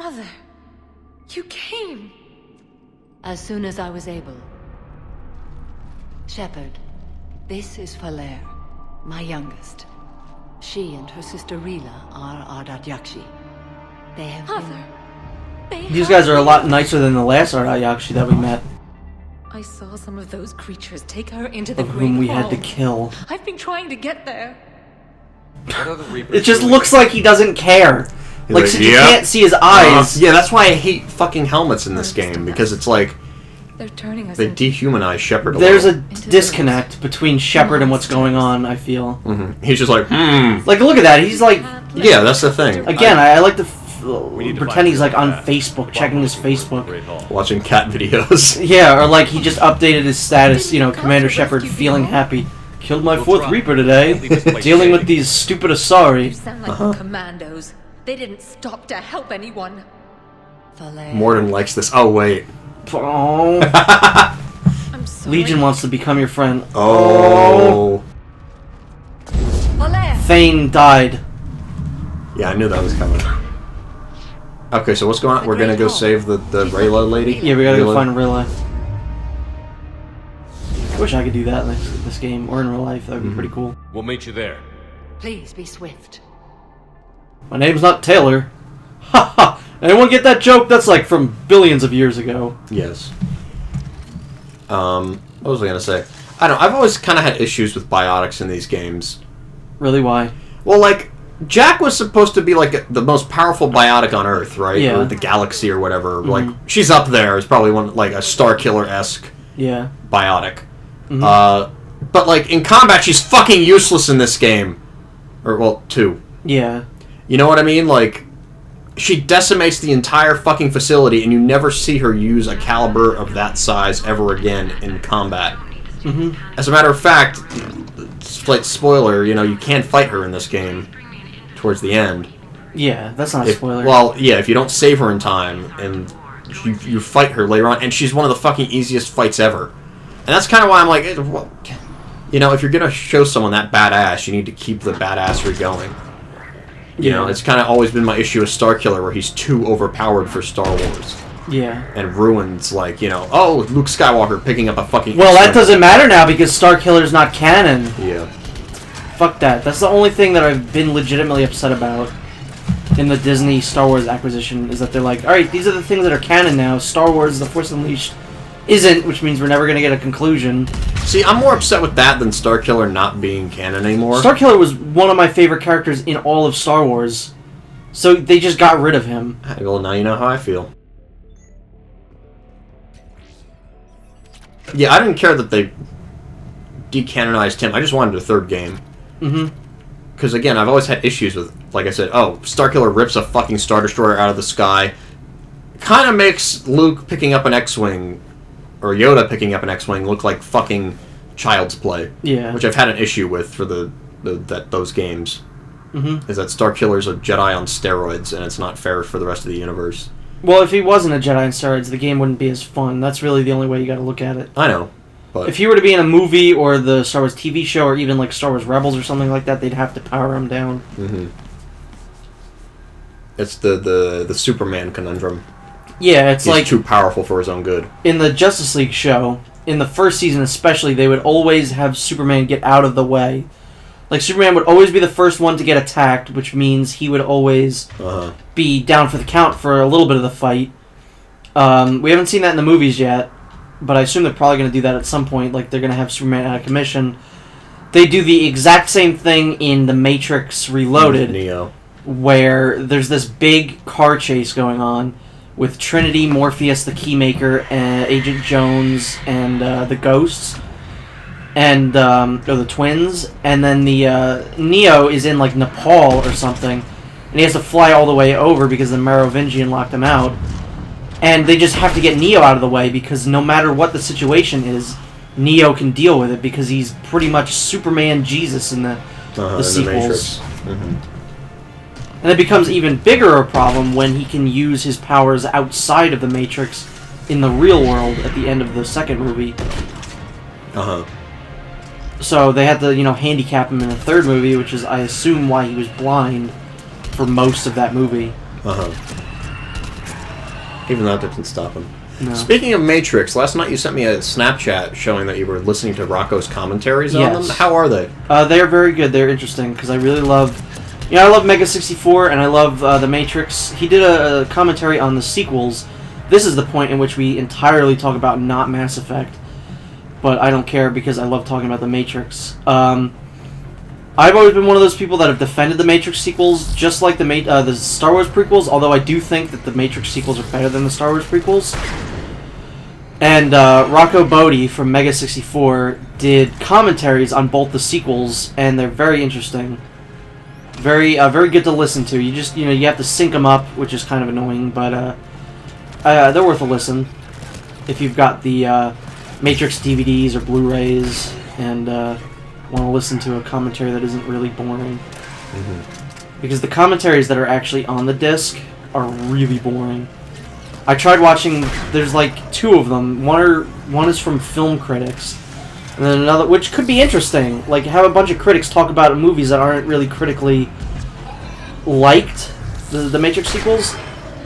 Mother, you came. As soon as I was able. Shepard, this is Falere, my youngest. She and her sister Rila are Ardat Yakshi. They have Mother, These guys are a lot nicer than the last Ardat Yakshi that we met. I saw some of those creatures take her into the Of Great whom we Hall. had to kill. I've been trying to get there. What are the Reapers It just doing? looks like he doesn't care. Like, so you "Yep." can't see his eyes. Yeah, that's why I hate fucking helmets in this game, because it's like, They're turning us they into... dehumanize Shepard a There's a little. disconnect between Shepard and what's going on, I feel. He's just like, Like, look at that. He's like, yeah, that's the thing. again, I like to We need to pretend he's find like on that. Facebook, checking his Facebook. Great Hall. Watching cat videos. Yeah, or like he just updated his status, you know, Commander Shepard feeling happy. Killed my fourth Reaper today. Dealing with these stupid You Asari. sound like commandos. They didn't stop to help anyone. Falere. Morden likes this. Oh, wait. Oh. I'm sorry. Legion wants to become your friend. Oh. Falere! Thane died. Yeah, I knew that was coming. Okay, so what's going on? We're gonna go save the Rayla lady? Yeah, we gotta go Rayla? find a relay. I wish I could do that in this game, or in real life. That would be pretty cool. We'll meet you there. Please be swift. My name's not Taylor. Ha ha! Anyone get that joke? That's like from billions of years ago. Yes. What was I gonna say? I don't know, I've always kind of had issues with biotics in these games. Really, why? Well, like, Jack was supposed to be, like, the most powerful biotic on Earth, right? Yeah. Or the galaxy or whatever. Like, she's up there. It's probably one, like, a Star Killer-esque Yeah. biotic. But, like, in combat, she's fucking useless in this game. Or, well, 2. Yeah. You know what I mean? Like, she decimates the entire fucking facility, and you never see her use a caliber of that size ever again in combat. As a matter of fact, slight spoiler, you know, you can't fight her in this game towards the end. Yeah, that's not a spoiler. Well, yeah, if you don't save her in time, and you fight her later on, and she's one of the fucking easiest fights ever. And that's kind of why I'm like, well, you know, if you're going to show someone that badass, you need to keep the badassery going. You know, it's kind of always been my issue with Starkiller, where he's too overpowered for Star Wars. Yeah. And ruins, like, you know, oh, Luke Skywalker picking up a fucking... Well, that doesn't matter now because Starkiller's not canon. Yeah. Fuck that. That's the only thing that I've been legitimately upset about in the Disney Star Wars acquisition, is that they're like, alright, these are the things that are canon now. Star Wars The Force Unleashed isn't, which means we're never going to get a conclusion. See, I'm more upset with that than Starkiller not being canon anymore. Starkiller was one of my favorite characters in all of Star Wars. So they just got rid of him. Well, now you know how I feel. Yeah, I didn't care that they decanonized him. I just wanted a third game. Because, again, I've always had issues with, like I said, oh, Starkiller rips a fucking Star Destroyer out of the sky. Kind of makes Luke picking up an X-Wing, or Yoda picking up an X-Wing, look like fucking child's play. Yeah. Which I've had an issue with for those games. Is that Starkiller's a Jedi on steroids, and it's not fair for the rest of the universe. Well, if he wasn't a Jedi on steroids, the game wouldn't be as fun. That's really the only way you gotta look at it. I know, but... If he were to be in a movie or the Star Wars TV show or even like Star Wars Rebels or something like that, they'd have to power him down. It's the Superman conundrum. Yeah, it's He's like too powerful for his own good. in the Justice League show, in the first season especially, they would always have Superman get out of the way. Like, Superman would always be the first one to get attacked, which means he would always be down for the count for a little bit of the fight. We haven't seen that in the movies yet, but I assume they're probably going to do that at some point. Like, they're going to have Superman out of commission. They do the exact same thing in The Matrix Reloaded, Neo. where there's this big car chase going on with Trinity, Morpheus, the Keymaker, Agent Jones, and the Ghosts. And, or the twins, and then the, Neo is in, like, Nepal or something, and he has to fly all the way over because the Merovingian locked him out, and they just have to get Neo out of the way because no matter what the situation is, Neo can deal with it because he's pretty much Superman Jesus in the sequels. And it becomes even bigger a problem when he can use his powers outside of the Matrix in the real world at the end of the second movie. So they had to, handicap him in the third movie, which is, I assume, why he was blind for most of that movie. Even that didn't stop him. No. Speaking of Matrix, last night you sent me a Snapchat showing that you were listening to Rocco's commentaries on them. How are they? They're very good. They're interesting because I really love... You know, I love Mega 64 and I love The Matrix. He did a commentary on the sequels. This is the point in which we entirely talk about not Mass Effect. But I don't care because I love talking about The Matrix. I've always been one of those people that have defended the Matrix sequels, just like the Star Wars prequels, although I do think that the Matrix sequels are better than the Star Wars prequels. And Rocco Bodie from Mega 64 did commentaries on both the sequels, and they're very interesting. Very good to listen to. You have to sync them up, which is kind of annoying, but they're worth a listen if you've got the Matrix DVDs or Blu-rays and want to listen to a commentary that isn't really boring. Mm-hmm. Because the commentaries that are actually on the disc are really boring. I tried watching, there's like 2 of them. One is from film critics, and then another, which could be interesting. Like, have a bunch of critics talk about movies that aren't really critically liked, the Matrix sequels.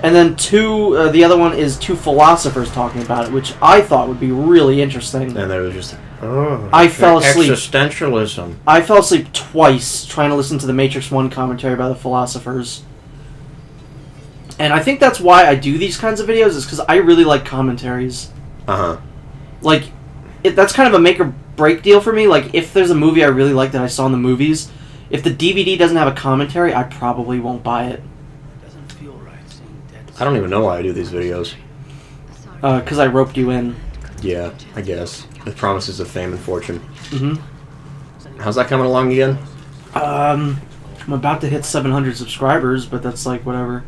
And then the other one is 2 philosophers talking about it, which I thought would be really interesting. And they were just... I fell asleep. Existentialism. I fell asleep twice trying to listen to the Matrix 1 commentary by the philosophers. And I think that's why I do these kinds of videos, is because I really like commentaries. Uh-huh. Like, that's kind of a make or break deal for me. Like, if there's a movie I really like that I saw in the movies, if the DVD doesn't have a commentary, I probably won't buy it. I don't even know why I do these videos. Because I roped you in. Yeah, I guess. With promises of fame and fortune. Mm-hmm. How's that coming along again? I'm about to hit 700 subscribers, but that's like, whatever.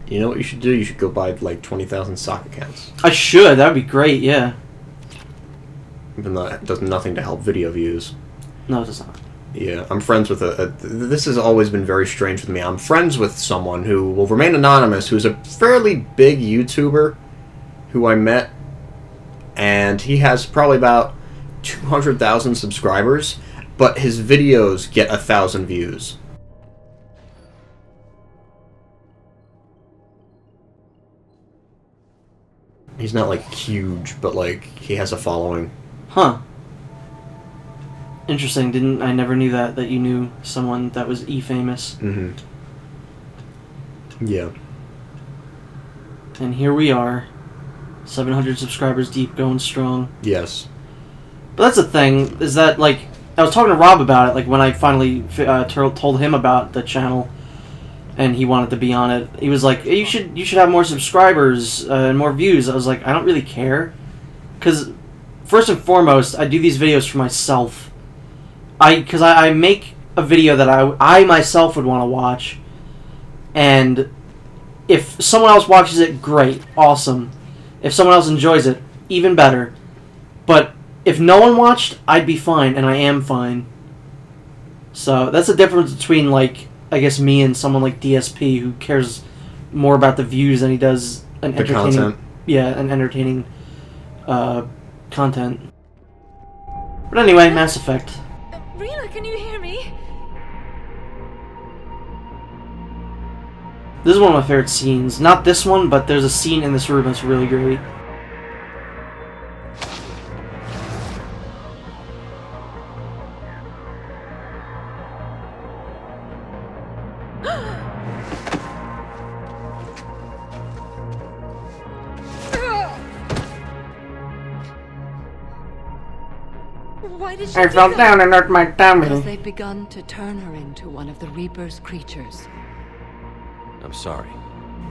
You know what you should do? You should go buy, like, 20,000 sock accounts. I should. That would be great, yeah. Even though it does nothing to help video views. No, it does not. Yeah, I'm friends with this has always been very strange with me. I'm friends with someone who will remain anonymous, who's a fairly big YouTuber who I met, and he has probably about 200,000 subscribers, but his videos get 1,000 views. He's not, like, huge, but, like, he has a following. Huh. Interesting. I never knew that you knew someone that was E-famous. Mm-hmm. Yeah. And here we are. 700 subscribers deep, going strong. Yes. But that's the thing, is that, like, I was talking to Rob about it, like, when I finally told him about the channel, and he wanted to be on it. He was like, you should have more subscribers and more views. I was like, I don't really care. Because, first and foremost, I do these videos for myself. Because I make a video that I myself would want to watch, and if someone else watches it, great, awesome. If someone else enjoys it, even better. But if no one watched, I'd be fine, and I am fine. So that's the difference between, like, I guess me and someone like DSP, who cares more about the views than he does an entertaining content. Yeah, an entertaining content. But anyway, Mass Effect. Rila, can you hear me? This is one of my favorite scenes. Not this one, but there's a scene in this room that's really great. Why did she I do fell that? down and hurt my Because tummy. they've begun to turn her into one of the Reaper's creatures. I'm sorry.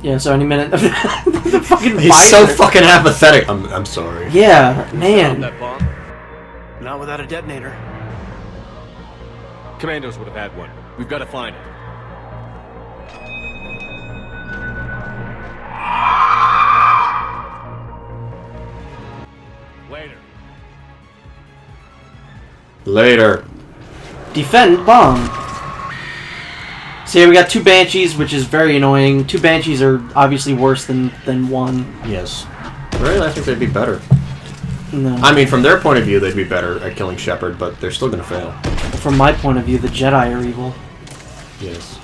Yeah, so any minute. The fucking He's so visor. fucking apathetic. I'm sorry. Yeah, Found man. that bomb? Not without a detonator. Commandos would have had one. We've got to find it. Later. Later. Defend bomb. So yeah, we got 2 Banshees, which is very annoying. 2 Banshees are obviously worse than 1. Yes. Really, I think they'd be better. No. I mean, from their point of view, they'd be better at killing Shepard, but they're still gonna fail. From my point of view, the Jedi are evil. Yes.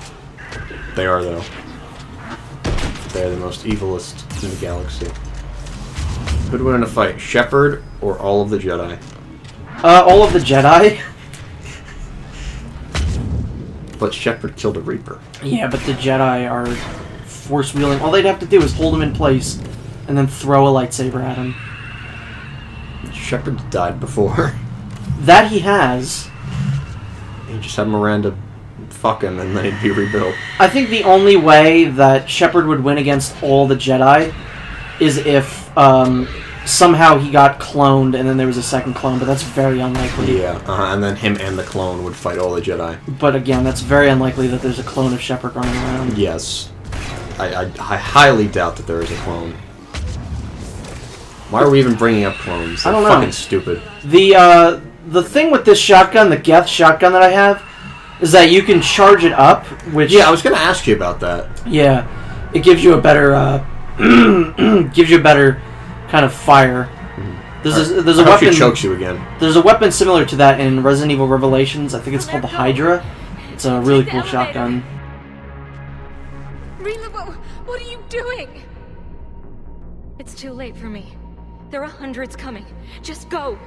They are, though. They're the most evilest in the galaxy. Who'd win in a fight, Shepard or all of the Jedi? All of the Jedi. But Shepard killed a Reaper. Yeah, but the Jedi are force-wielding. All they'd have to do is hold him in place and then throw a lightsaber at him. Shepard died before. That he has. You just have Miranda fuck him and then he'd be rebuilt. I think the only way that Shepard would win against all the Jedi is if somehow he got cloned and then there was a second clone, but that's very unlikely. Yeah, and then him and the clone would fight all the Jedi. But again, that's very unlikely that there's a clone of Shepard running around. Yes. I highly doubt that there is a clone. Why are we even bringing up clones? They're I don't know. Fucking stupid. The thing with this shotgun, the Geth shotgun that I have, is that you can charge it up, which... Yeah, I was going to ask you about that. Yeah, it gives you a better, gives you a better kind of fire. There's a weapon... She chokes you again. There's a weapon similar to that in Resident Evil Revelations. I think it's called the Hydra. It's a really cool shotgun. Rila, what are you doing? It's too late for me. There are hundreds coming. Just go.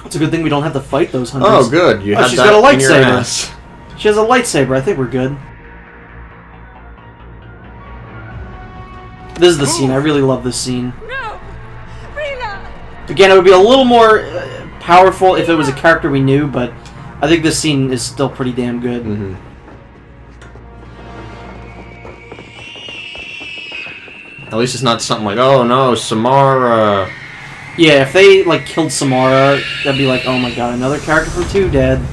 It's a good thing we don't have to fight those hundreds. Oh, good. You have she's that got a in your lightsaber. ass. She has a lightsaber. I think we're good. This is the scene. I really love this scene. No! Rila! Again, it would be a little more powerful if it was a character we knew, but I think this scene is still pretty damn good. Mm-hmm. At least it's not something like, oh no, Samara. Yeah, if they like killed Samara, that'd be like, oh my god, another character from 2 dead.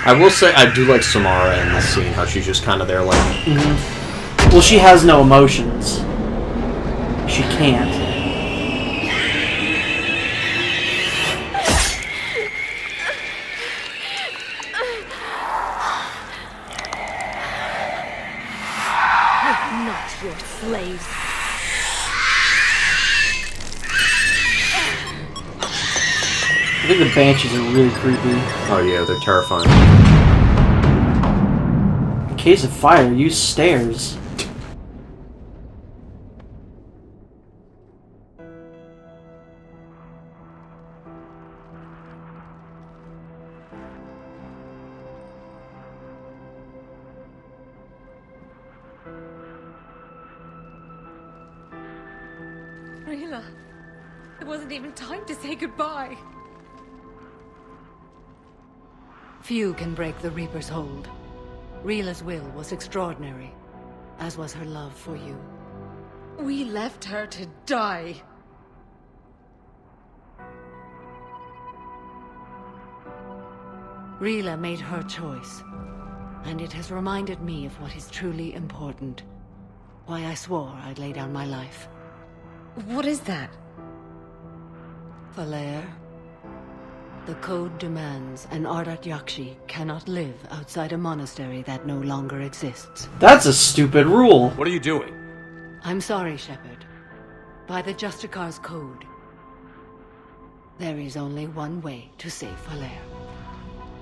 I will say I do like Samara in this scene, how she's just kind of there like... Mm-hmm. Well, she has no emotions. She can't. We're not your slaves. I think the Banshees are really creepy. Oh yeah, they're terrifying. In case of fire, use stairs. Rila, it wasn't even time to say goodbye. Few can break the Reaper's hold. Rila's will was extraordinary, as was her love for you. We left her to die. Rila made her choice, and it has reminded me of what is truly important. Why I swore I'd lay down my life. What is that? Falair, the code demands an Ardat Yakshi cannot live outside a monastery that no longer exists. That's a stupid rule. What are you doing? I'm sorry, Shepard. By the Justicar's code, there is only one way to save Falair.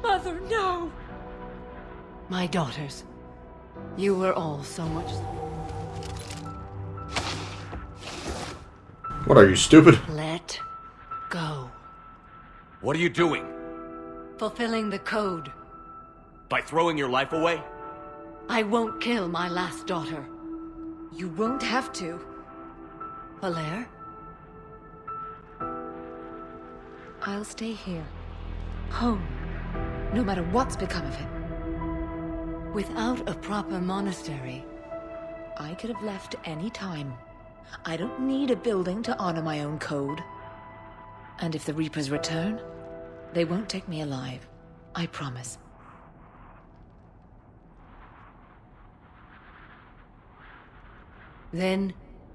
Mother, no! My daughters, you were all so much... What are you, stupid? Let go. What are you doing? Fulfilling the code. By throwing your life away? I won't kill my last daughter. You won't have to. Falair? I'll stay here. Home. No matter what's become of it. Without a proper monastery, I could have left any time. I don't need a building to honor my own code. And if the Reapers return, they won't take me alive. I promise. then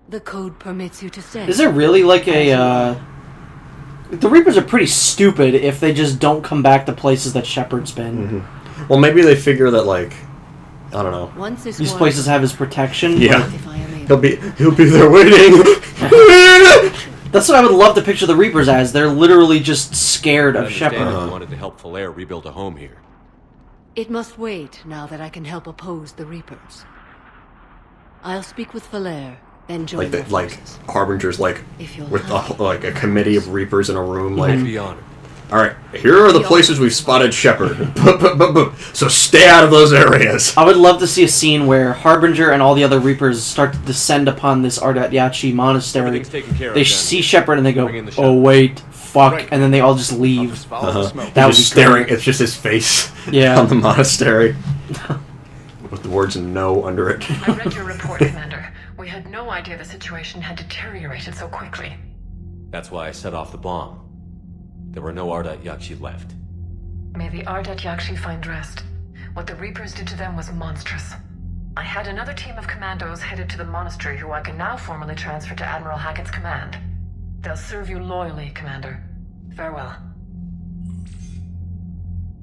the code permits you to stay. Is it really like a, The Reapers are pretty stupid if they just don't come back to places that Shepard's been. Mm-hmm. Well, maybe they figure that, like, I don't know. Once this These war- places have his protection. Yeah. If I am able. He'll be there waiting. That's what I would love to picture the Reapers as. They're literally just scared I of understand Shepard. you wanted to help Falair rebuild a home here. It must wait now that I can help oppose the Reapers. I'll speak with Falair, then join their forces. Harbinger's If you'll with have like a committee of Reapers in a room. I'd be honored. All right, here are the places we've spotted Shepard. So stay out of those areas. I would love to see a scene where Harbinger and all the other Reapers start to descend upon this Ardat-Yachi monastery. Everything's taken care of. They then. see Shepard and they go, Bring in the "Oh ship." wait, fuck," Right. and then they all just I'll leave. just follow the smoke. That would Just be staring. great. It's just his face Yeah. on the monastery with the words "no" under it. I read your report, Commander. We had no idea the situation had deteriorated so quickly. That's why I set off the bomb. There were no Ardat Yakshi left. May the Ardat Yakshi find rest. What the Reapers did to them was monstrous. I had another team of commandos headed to the monastery who I can now formally transfer to Admiral Hackett's command. They'll serve you loyally, Commander. Farewell.